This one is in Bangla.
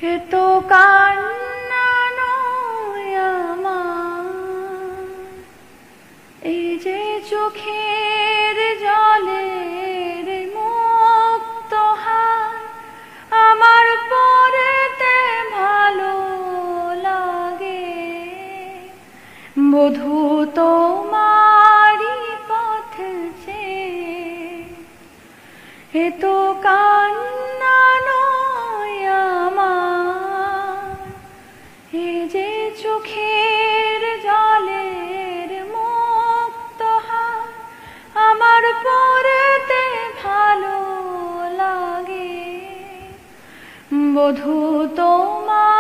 এ তো কান্না নয় আমার, এই যে চোখের জলের মুক্ত হার আমার পড়তে ভালো লাগে। বধূ তোমারি পথ চেয়ে এ তো কান্না নয় আমার, এ যে চোখের জলের মুক্ত হার আমার পড়তে ভালো লাগে। বধূ তোমার